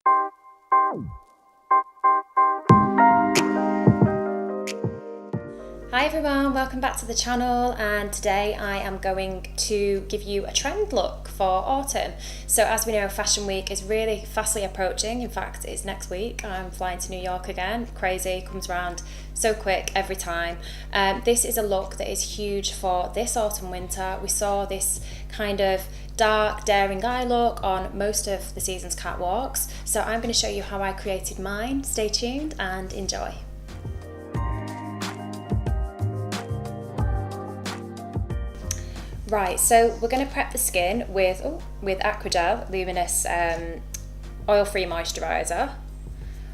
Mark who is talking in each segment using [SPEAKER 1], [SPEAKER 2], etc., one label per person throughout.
[SPEAKER 1] Hi everyone, welcome back to the channel, and today I am going to give you a trend look for autumn. So as we know, Fashion Week is really fastly approaching. In fact, it's next week. I'm flying to New York again. Crazy, comes around so quick every time. This is a look that is huge for this autumn winter. We saw this kind of dark, daring eye look on most of the season's catwalks. So I'm going to show you how I created mine. Stay tuned and enjoy. Right, so we're going to prep the skin with Aquagel Luminous Oil-Free Moisturiser.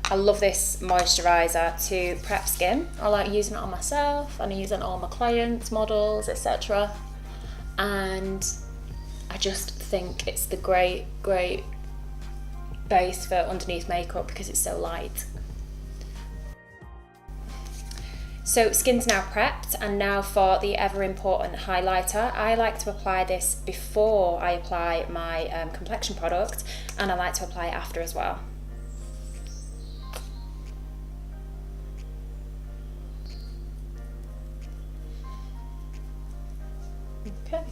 [SPEAKER 1] I love this moisturiser to prep skin. I like using it on myself, and I use it on all my clients, models, etc. And I just think it's the great base for underneath makeup because it's so light. So skin's now prepped, and now for the ever important highlighter. I like to apply this before I apply my complexion product, and I like to apply it after as well. Okay.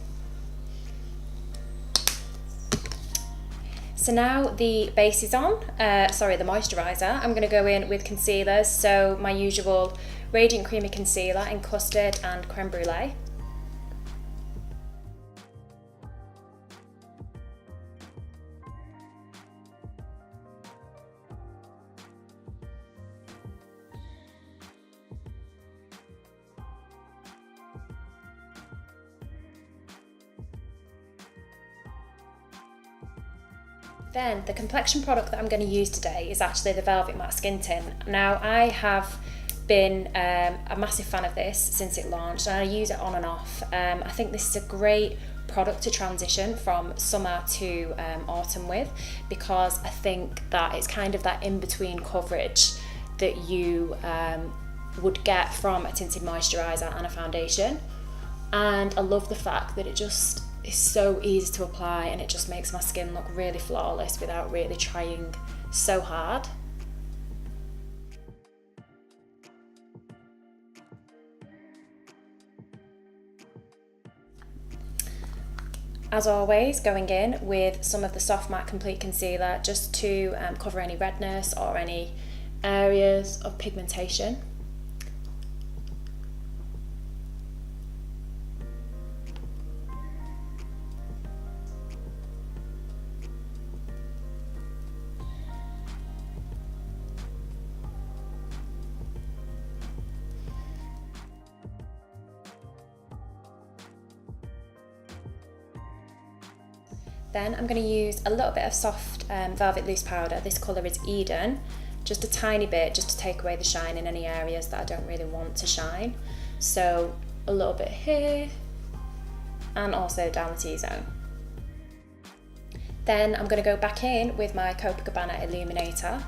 [SPEAKER 1] So now the base is on, the moisturiser. I'm going to go in with concealers, so my usual Radiant Creamy Concealer in Custard and Creme Brulee. Then the complexion product that I'm going to use today is actually the Velvet Matte Skin Tint. Now I have been a massive fan of this since it launched, and I use it on and off. I think this is a great product to transition from summer to autumn with, because I think that it's kind of that in-between coverage that you would get from a tinted moisturiser and a foundation. And I love the fact that it just is so easy to apply, and it just makes my skin look really flawless without really trying so hard. As always, going in with some of the Soft Matte Complete Concealer just to cover any redness or any areas of pigmentation. Then I'm going to use a little bit of soft velvet loose powder. This colour is Eden, just a tiny bit, just to take away the shine in any areas that I don't really want to shine. So a little bit here, and also down the T-zone. Then I'm going to go back in with my Copacabana Illuminator,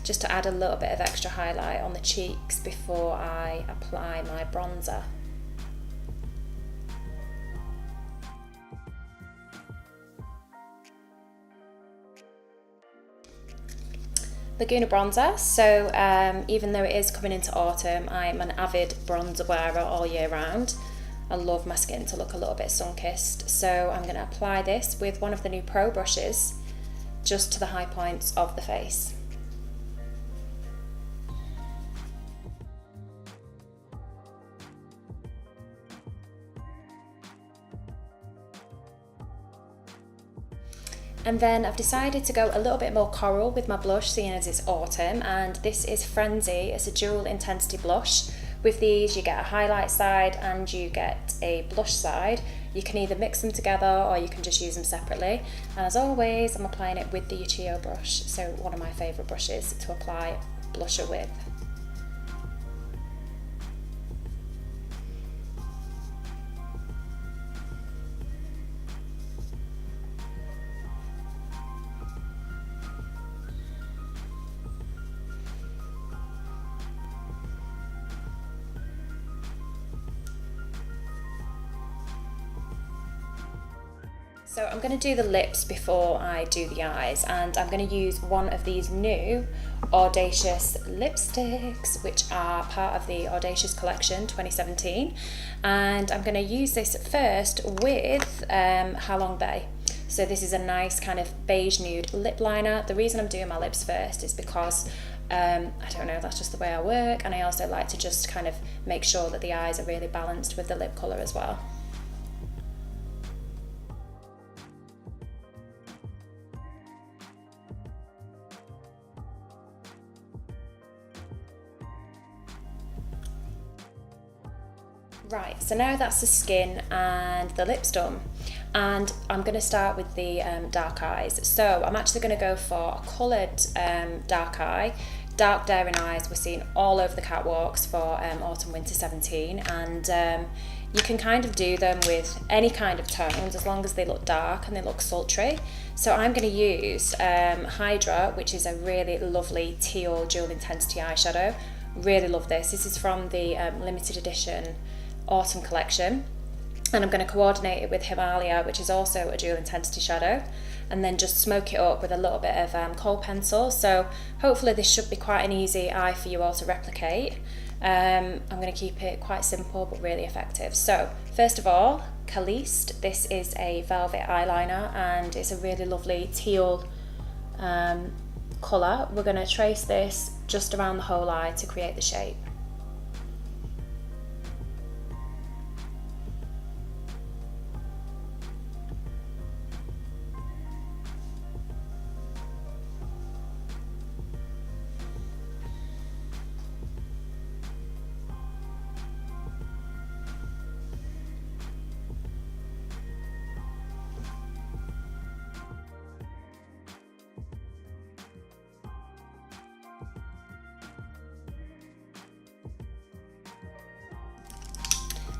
[SPEAKER 1] just to add a little bit of extra highlight on the cheeks before I apply my bronzer. Laguna bronzer, so even though it is coming into autumn, I'm an avid bronzer wearer all year round. I love my skin to look a little bit sun-kissed, so I'm going to apply this with one of the new Pro brushes just to the high points of the face. And then I've decided to go a little bit more coral with my blush, seeing as it's autumn, and this is Frenzy. It's a dual intensity blush. With these you get a highlight side and you get a blush side. You can either mix them together or you can just use them separately. And as always, I'm applying it with the Uchio brush, so one of my favourite brushes to apply blusher with. So I'm going to do the lips before I do the eyes, and I'm going to use one of these new Audacious lipsticks, which are part of the Audacious collection 2017, and I'm going to use this first with Halong Bay. So this is a nice kind of beige nude lip liner. The reason I'm doing my lips first is because I don't know, that's just the way I work, and I also like to just kind of make sure that the eyes are really balanced with the lip colour as well. Right, so now that's the skin and the lips done, and I'm going to start with the dark eyes. So I'm actually going to go for a coloured dark eye. Dark daring eyes we're seeing all over the catwalks for autumn winter 17, and you can kind of do them with any kind of tones as long as they look dark and they look sultry. So I'm going to use Hydra, which is a really lovely teal dual intensity eyeshadow. Really love this. This is from the limited edition autumn collection, and I'm going to coordinate it with Himalaya, which is also a dual intensity shadow, and then just smoke it up with a little bit of kohl pencil. So hopefully this should be quite an easy eye for you all to replicate. I'm going to keep it quite simple but really effective. So first of all, Caliste. This is a velvet eyeliner, and it's a really lovely teal colour. We're going to trace this just around the whole eye to create the shape.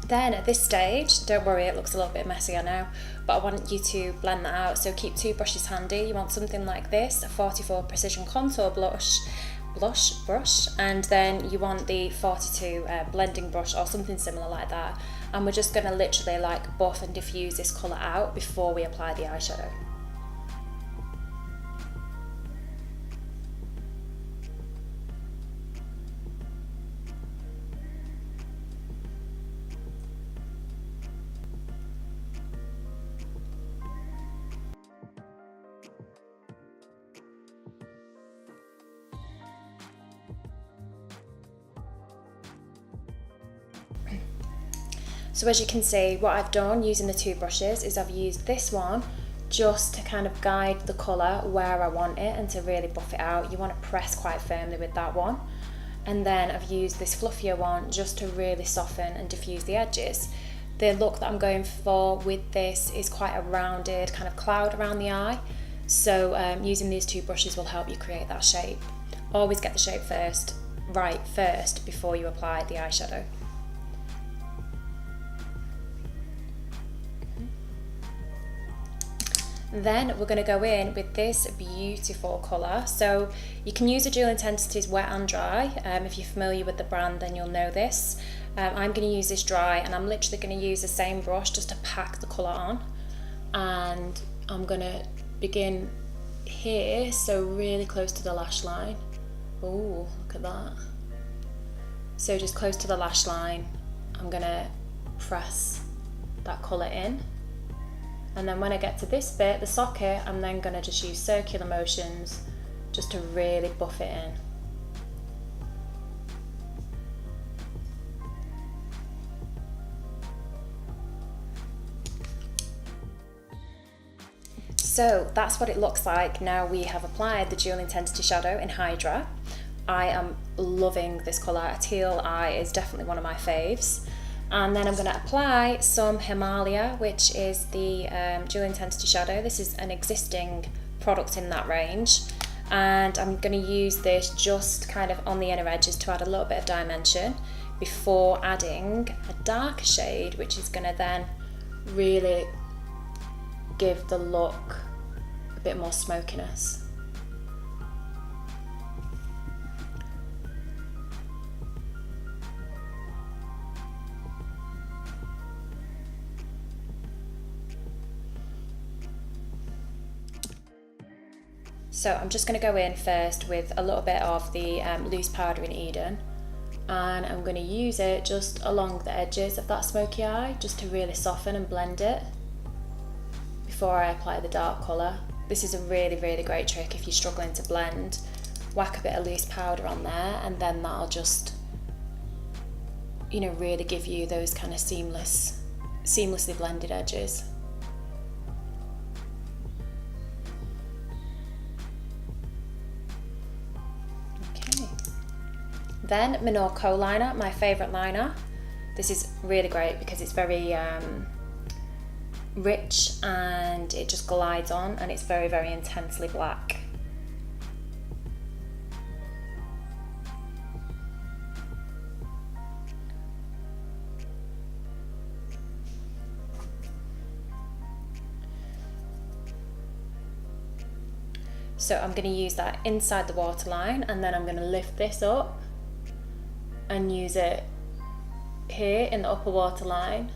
[SPEAKER 1] Then at this stage, don't worry, it looks a little bit messy, I know, but I want you to blend that out. So keep two brushes handy. You want something like this, a 44 Precision Contour brush, and then you want the 42 blending brush or something similar like that. And we're just gonna literally like buff and diffuse this colour out before we apply the eyeshadow. So as you can see, what I've done using the two brushes is I've used this one just to kind of guide the colour where I want it and to really buff it out. You want to press quite firmly with that one. And then I've used this fluffier one just to really soften and diffuse the edges. The look that I'm going for with this is quite a rounded kind of cloud around the eye. So using these two brushes will help you create that shape. Always get the shape right first before you apply the eyeshadow. Then we're going to go in with this beautiful colour. So you can use a dual intensities wet and dry. If you're familiar with the brand, then you'll know this. I'm going to use this dry, and I'm literally going to use the same brush just to pack the colour on. And I'm going to begin here, so really close to the lash line. Oh, look at that. So just close to the lash line, I'm going to press that colour in. And then when I get to this bit, the socket, I'm then going to just use circular motions just to really buff it in. So that's what it looks like now we have applied the dual intensity shadow in Hydra. I am loving this colour. A teal eye is definitely one of my faves. And then I'm going to apply some Himalaya, which is the dual intensity shadow. This is an existing product in that range, and I'm going to use this just kind of on the inner edges to add a little bit of dimension before adding a darker shade, which is going to then really give the look a bit more smokiness. So I'm just going to go in first with a little bit of the loose powder in Eden, and I'm going to use it just along the edges of that smoky eye, just to really soften and blend it before I apply the dark colour. This is a really, really great trick if you're struggling to blend. Whack a bit of loose powder on there, and then that'll just, you know, really give you those kind of seamlessly blended edges. Okay. Then Minor Co-Liner, my favourite liner. This is really great because it's very rich and it just glides on, and it's very, very intensely black. So I'm going to use that inside the waterline, and then I'm going to lift this up and use it here in the upper waterline.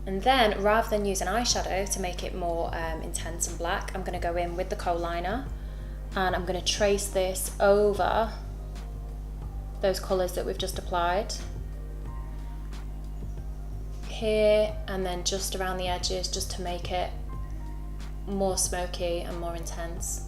[SPEAKER 1] And then, rather than use an eyeshadow to make it more intense and black, I'm going to go in with the co-liner, and I'm going to trace this over those colours that we've just applied here, and then just around the edges, just to make it more smoky and more intense.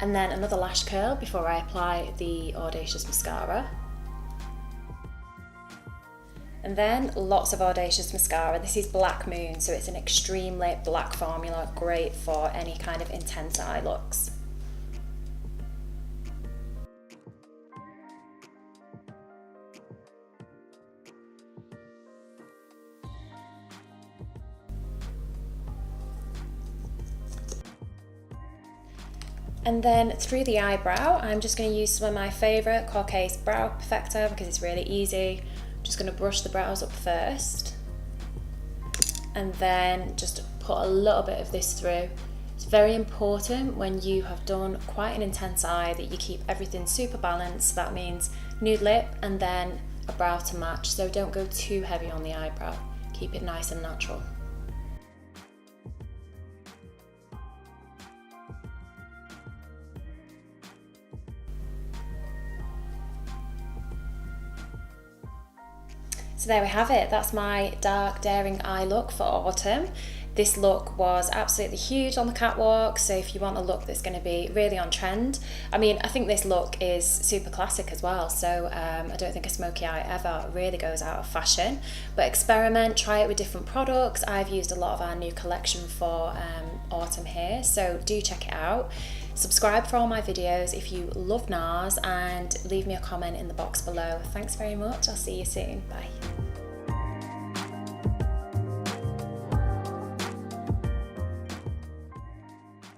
[SPEAKER 1] And then another lash curl before I apply the Audacious mascara. And then lots of Audacious mascara. This is Black Moon, so it's an extremely black formula, great for any kind of intense eye looks. And then through the eyebrow, I'm just going to use some of my favourite Corkase Brow Perfector because it's really easy. I'm just going to brush the brows up first, and then just put a little bit of this through. It's very important when you have done quite an intense eye that you keep everything super balanced. That means nude lip and then a brow to match, so don't go too heavy on the eyebrow. Keep it nice and natural. So there we have it, that's my dark daring eye look for autumn. This look was absolutely huge on the catwalk, so if you want a look that's going to be really on trend, I mean, I think this look is super classic as well, so I don't think a smoky eye ever really goes out of fashion, but experiment, try it with different products. I've used a lot of our new collection for autumn here, so do check it out. Subscribe for all my videos if you love NARS, and leave me a comment in the box below. Thanks very much, I'll see you soon, bye.